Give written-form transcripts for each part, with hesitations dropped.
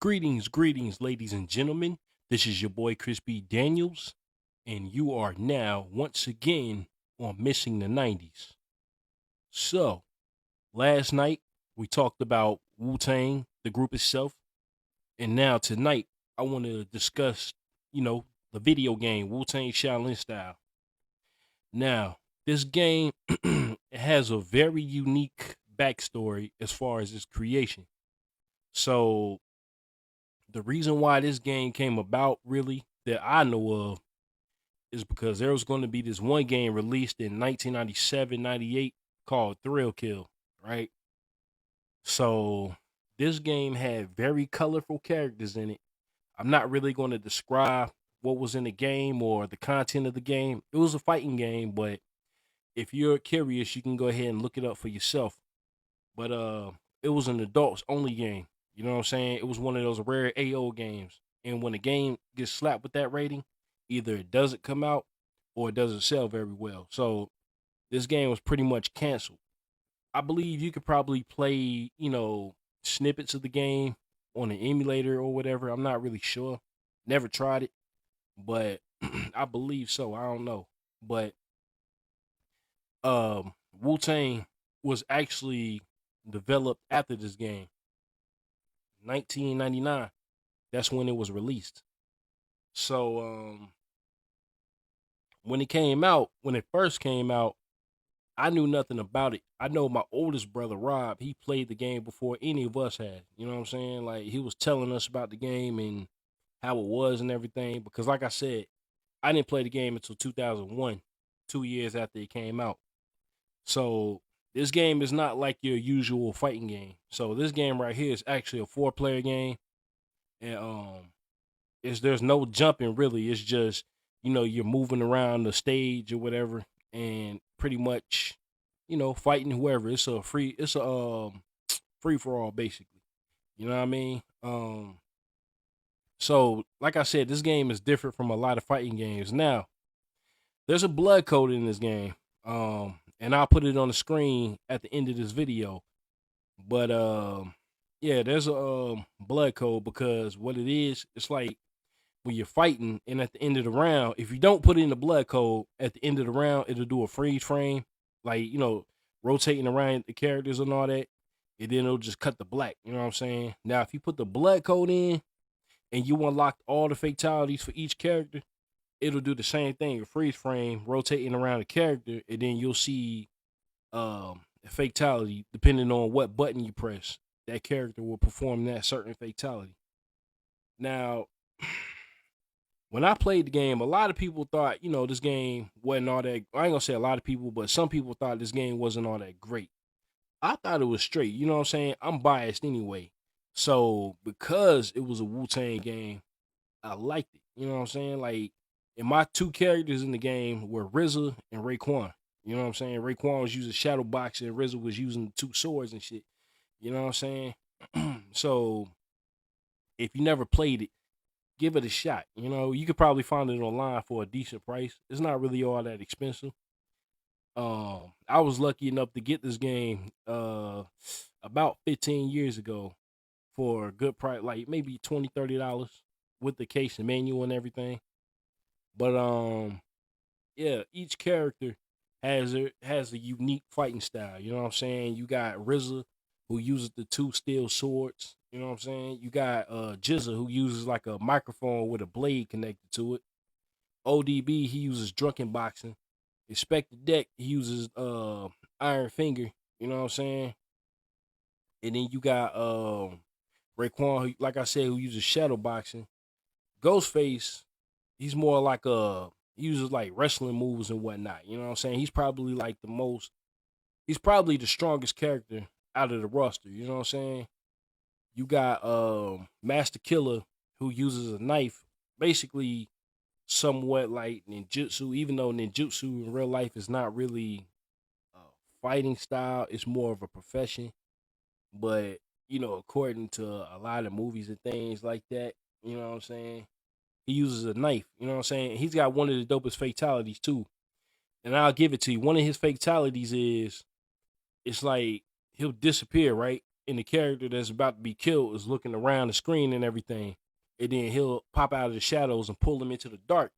Greetings, ladies and gentlemen. This is your boy Chris B. Daniels, and you are now once again on Missing the 90s. So, last night we talked about Wu-Tang, the group itself, and now tonight I want to discuss, the video game Wu-Tang Shaolin style. Now, this game it has a very unique backstory as far as its creation. So, the reason why this game came about really that I know of is because there was going to be this one game released in 1997, 98 called Thrill Kill, right? So this game had very colorful characters in it. I'm not really going to describe what was in the game or the content of the game. It was a fighting game, but if you're curious, you can go ahead and look it up for yourself. But it was an adults only game. You know what I'm saying? It was one of those rare AO games. And when a game gets slapped with that rating, either it doesn't come out or it doesn't sell very well. So this game was pretty much canceled. I believe you could probably play, snippets of the game on an emulator or whatever. I'm not really sure. Never tried it, but I believe so. I don't know. But Wu Tang was actually developed after this game. 1999. That's when it was released. So when it first came out, I knew nothing about it. I know my oldest brother Rob, he played the game before any of us had. You know what I'm saying? Like he was telling us about the game and how it was and everything. Because like I said, I didn't play the game until 2001, 2 years after it came out. So this game is not like your usual fighting game. So this game right here is actually a four-player game, and is there's no jumping really. It's just you're moving around the stage or whatever, and pretty much fighting whoever. It's a free for all basically. You know what I mean? So like I said, this game is different from a lot of fighting games. Now there's a blood code in this game, and I'll put it on the screen at the end of this video. But yeah, there's a blood code because what it is, it's like when you're fighting and at the end of the round, if you don't put in the blood code at the end of the round, it'll do a freeze frame, like rotating around the characters and all that, and then it'll just cut the black. You know what I'm saying? Now, if you put the blood code in and you unlock all the fatalities for each character, it'll do the same thing, a freeze frame rotating around the character, and then you'll see a fatality depending on what button you press. That character will perform that certain fatality. Now, when I played the game, a lot of people thought, this game wasn't all that. I ain't gonna say a lot of people, but some people thought this game wasn't all that great. I thought it was straight. You know what I'm saying? I'm biased anyway. So because it was a Wu Tang game, I liked it. You know what I'm saying? Like, and my two characters in the game were RZA and Raekwon. You know what I'm saying? Raekwon was using shadow boxing, and RZA was using two swords and shit. You know what I'm saying? So if you never played it, give it a shot. You could probably find it online for a decent price. It's not really all that expensive. I was lucky enough to get this game about 15 years ago for a good price, like maybe $20-$30 with the case and manual and everything. But yeah, each character has a unique fighting style. You know what I'm saying? You got RZA who uses the two steel swords. You know what I'm saying? You got Jizza who uses like a microphone with a blade connected to it. ODB he uses drunken boxing. Inspector Deck he uses Iron Finger. You know what I'm saying? And then you got Raekwon, who, like I said, who uses shadow boxing. Ghostface, he's more like he uses like wrestling moves and whatnot. You know what I'm saying? He's probably the strongest character out of the roster. You know what I'm saying? You got Master Killer who uses a knife, basically somewhat like ninjutsu, even though ninjutsu in real life is not really a fighting style, it's more of a profession. But, according to a lot of movies and things like that, you know what I'm saying? He uses a knife, you know what I'm saying? He's got one of the dopest fatalities too. And I'll give it to you. One of his fatalities is it's like he'll disappear, right? and the character that's about to be killed is looking around the screen and everything. And then he'll pop out of the shadows and pull him into the dark.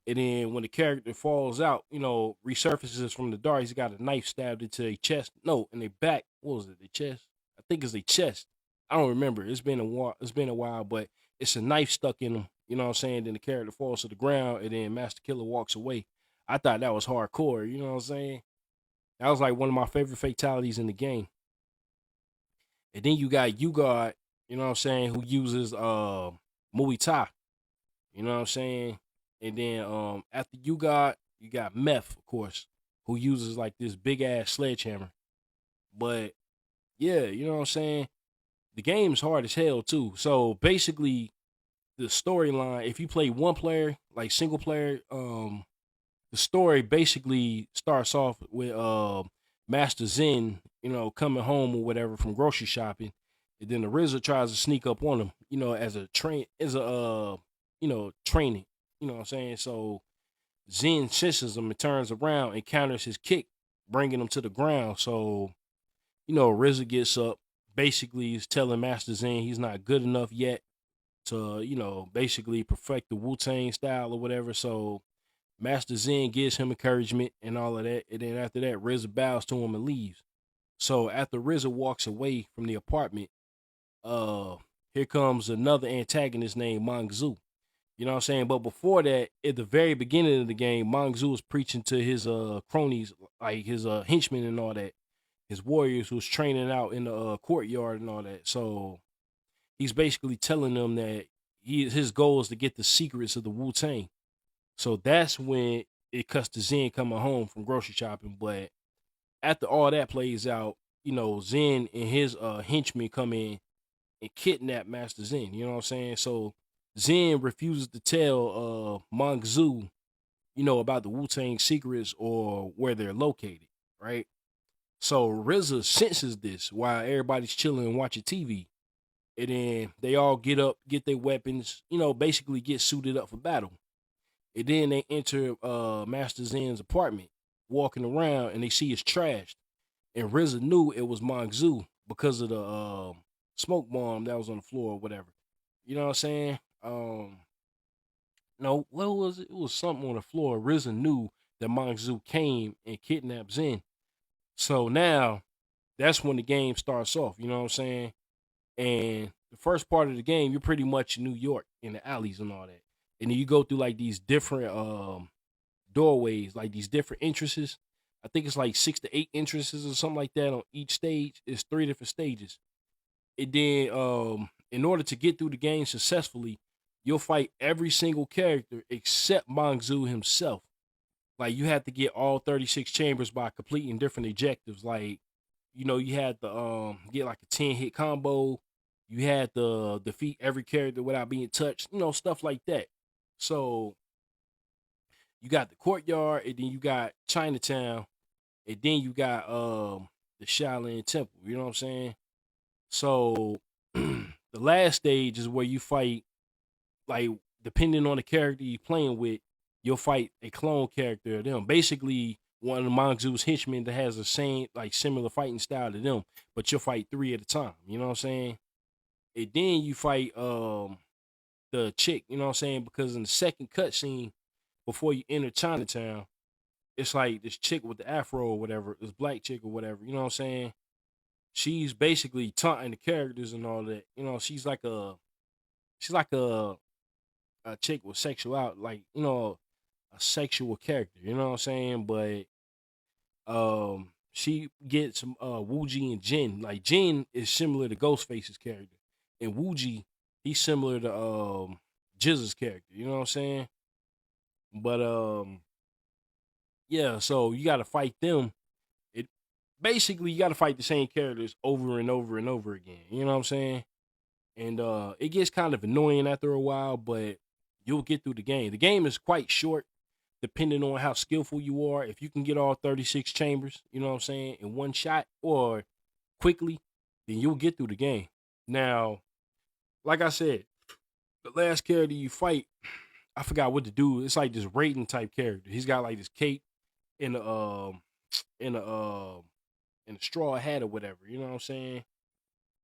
And then when the character falls out, resurfaces from the dark, he's got a knife stabbed into their chest. No, in their back. What was it? Their chest? I think it's their chest. I don't remember. It's been a while. It's been a while, but it's a knife stuck in him. You know what I'm saying? Then the character falls to the ground, and then Master Killer walks away. I thought that was hardcore. You know what I'm saying? That was like one of my favorite fatalities in the game. And then you got Ugard, you know what I'm saying, who uses Muay Thai. You know what I'm saying? And then after Ugard, you got Meth, of course, who uses like this big ass sledgehammer. But yeah, you know what I'm saying? The game's hard as hell too. So basically the storyline, if you play one player, like single player, the story basically starts off with Master Zen, coming home or whatever from grocery shopping, and then the RZA tries to sneak up on him, as a training, you know what I'm saying? So Zen senses him and turns around and counters his kick, bringing him to the ground. So, RZA gets up, basically is telling Master Zen he's not good enough yet to, basically perfect the Wu-Tang style or whatever. So Master Zen gives him encouragement and all of that. And then after that, RZA bows to him and leaves. So after RZA walks away from the apartment, here comes another antagonist named Mangzu. You know what I'm saying? But before that, at the very beginning of the game, Mangzu was preaching to his cronies, like his henchmen and all that, his warriors who was training out in the courtyard and all that. So he's basically telling them that his goal is to get the secrets of the Wu-Tang. So that's when it cuts to Zen coming home from grocery shopping. But after all that plays out, Zen and his henchmen come in and kidnap Master Zen. You know what I'm saying? So Zen refuses to tell Mangzu, about the Wu-Tang secrets or where they're located, right? So RZA senses this while everybody's chilling and watching TV. And then they all get up, get their weapons, basically get suited up for battle. And then they enter Master Zen's apartment, walking around, and they see it's trashed. And RZA knew it was Mangzu because of the smoke bomb that was on the floor or whatever. You know what I'm saying? No, what was it? It was something on the floor. RZA knew that Mangzu came and kidnapped Zen. So now that's when the game starts off. You know what I'm saying? And the first part of the game, you're pretty much in New York in the alleys and all that. And then you go through like these different doorways, like these different entrances. I think it's like 6 to 8 entrances or something like that on each stage. It's 3 different stages. And then in order to get through the game successfully, you'll fight every single character except Mangzu himself. Like you have to get all 36 chambers by completing different objectives. Like, you had to get like a 10-hit combo. You had to defeat every character without being touched, stuff like that. So you got the courtyard, and then you got Chinatown, and then you got the Shaolin Temple. You know what I'm saying? So the last stage is where you fight, like depending on the character you're playing with, you'll fight a clone character of them. Basically, one of the Mangzu's henchmen that has the same, like similar fighting style to them, but you'll fight 3 at a time. You know what I'm saying? And then you fight the chick, you know what I'm saying? Because in the second cutscene, before you enter Chinatown, it's like this chick with the afro or whatever, this black chick or whatever, you know what I'm saying? She's basically taunting the characters and all that. She's like a chick with sexual like, a sexual character, you know what I'm saying? But she gets Wuji and Jin. Like Jin is similar to Ghostface's character. And Wuji, he's similar to Jizz's character, you know what I'm saying? But yeah, so you gotta fight them. It basically you gotta fight the same characters over and over and over again. You know what I'm saying? And it gets kind of annoying after a while, but you'll get through the game. The game is quite short, depending on how skillful you are. If you can get all 36 chambers, you know what I'm saying, in one shot or quickly, then you'll get through the game. Now, like I said, the last character you fight, I forgot what to do. It's like this Raiden type character. He's got like this cape in a in a straw hat or whatever. You know what I'm saying?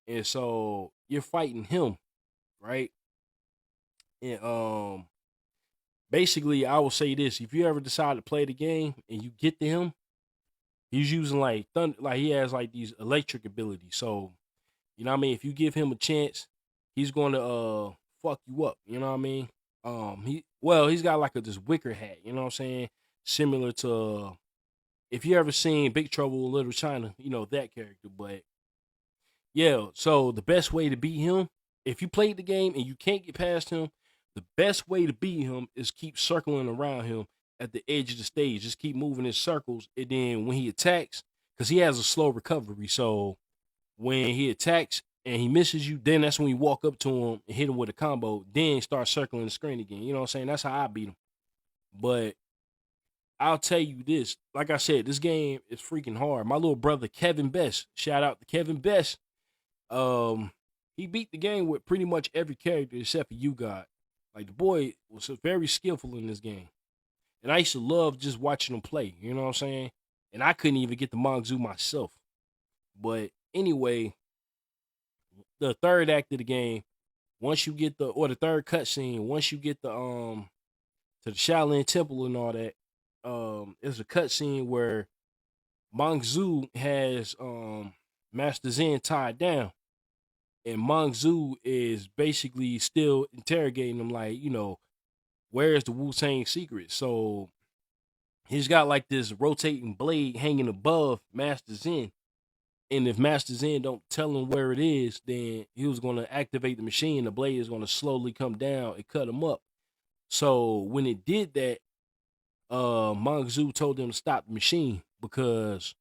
And so you're fighting him, right? And basically I will say this: if you ever decide to play the game and you get to him, he's using like thunder, like he has like these electric abilities. So you know what I mean? If you give him a chance, he's gonna fuck you up. You know what I mean? He's got like this wicker hat, you know what I'm saying? Similar to if you ever seen Big Trouble in Little China, you know that character. But yeah, so the best way to beat him, if you played the game and you can't get past him, the best way to beat him is keep circling around him at the edge of the stage. Just keep moving in circles, and then when he attacks, because he has a slow recovery, so when he attacks and he misses you, then that's when you walk up to him and hit him with a combo, then start circling the screen again. You know what I'm saying? That's how I beat him. But I'll tell you this, like I said, this game is freaking hard. My little brother Kevin Best, shout out to Kevin Best. Um, he beat the game with pretty much every character except for you God. Like the boy was very skillful in this game. And I used to love just watching him play, you know what I'm saying? And I couldn't even get the Mangzu myself. But anyway, the third act of the game, once you get the third cutscene, once you get the to the Shaolin Temple and all that, there's a cutscene where Mangzu has Master Zen tied down, and Mangzu is basically still interrogating him, like, you know, where's the Wu-Tang secret? So he's got like this rotating blade hanging above Master Zen. And if Master Zen don't tell him where it is, then he was going to activate the machine. The blade is going to slowly come down and cut him up. So when it did that, Mangzu told him to stop the machine because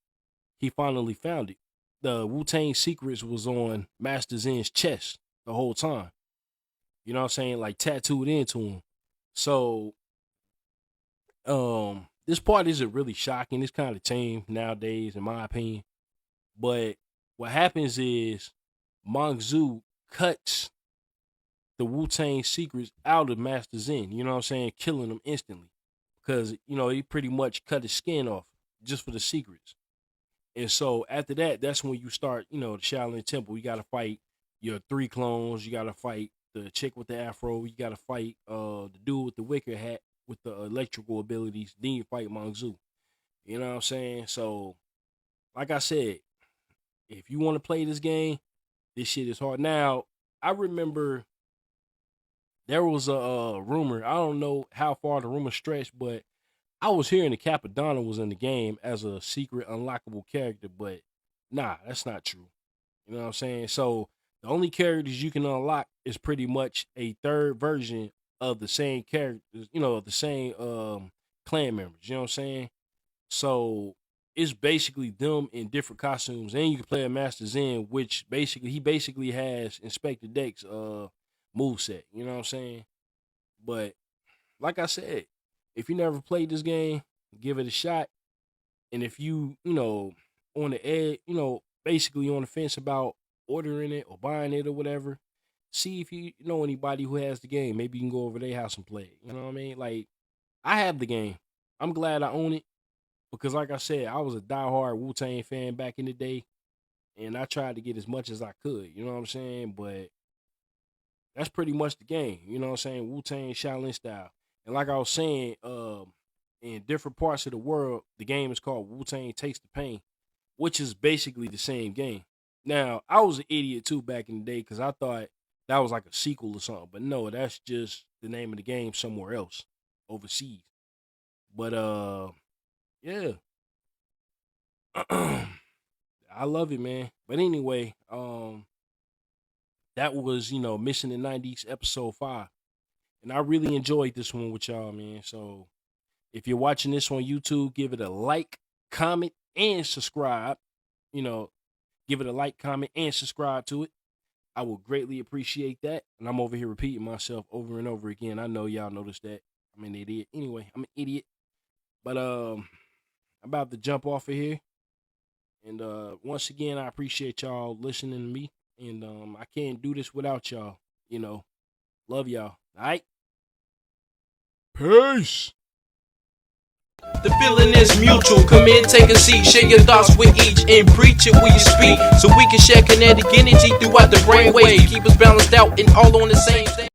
he finally found it. The Wu-Tang secrets was on Master Zen's chest the whole time. You know what I'm saying? Like tattooed into him. So this part isn't really shocking. It's kind of tame nowadays, in my opinion. But what happens is Mangzu cuts the Wu-Tang secrets out of Master Zen, you know what I'm saying? Killing him instantly. Because, you know, he pretty much cut his skin off just for the secrets. And so after that, that's when you start, you know, the Shaolin Temple. You got to fight your three clones. You got to fight the chick with the afro. You got to fight the dude with the wicker hat with the electrical abilities. Then you fight Mangzu. You know what I'm saying? So, like I said, if you want to play this game, this shit is hard. Now, I remember there was a rumor. I don't know how far the rumor stretched, but I was hearing the Capadonna was in the game as a secret unlockable character, but nah, that's not true. You know what I'm saying? So the only characters you can unlock is pretty much a third version of the same characters, you know, the same clan members. You know what I'm saying? So it's basically them in different costumes, and you can play a Master Zen, which basically has Inspector Deck's moveset. You know what I'm saying? But like I said, if you never played this game, give it a shot. And if you know, on the edge, you know, basically on the fence about ordering it or buying it or whatever, see if you know anybody who has the game. Maybe you can go over their house and play it. You know what I mean? Like, I have the game. I'm glad I own it because, like I said, I was a diehard Wu-Tang fan back in the day, and I tried to get as much as I could. You know what I'm saying? But that's pretty much the game. You know what I'm saying? Wu-Tang Shaolin style. And like I was saying, in different parts of the world, the game is called Wu-Tang Taste the Pain, which is basically the same game. Now, I was an idiot too back in the day because I thought that was like a sequel or something. But no, that's just the name of the game somewhere else, overseas. But yeah. I love it, man. But anyway, that was, you know, Mission in the 90s episode 5. And I really enjoyed this one with y'all, man. So if you're watching this on YouTube, give it a like, comment, and subscribe. You know, give it a like, comment, and subscribe to it. I will greatly appreciate that. And I'm over here repeating myself over and over again. I know y'all noticed that. I'm an idiot. Anyway, I'm an idiot. But I'm about to jump off of here. And once again, I appreciate y'all listening to me. And I can't do this without y'all. You know, love y'all. All right. Peace. The feeling is mutual. Come in, take a seat, share your thoughts with each, and preach it when you speak, so we can share kinetic energy throughout the brainwave. Keep us balanced out and all on the same stage.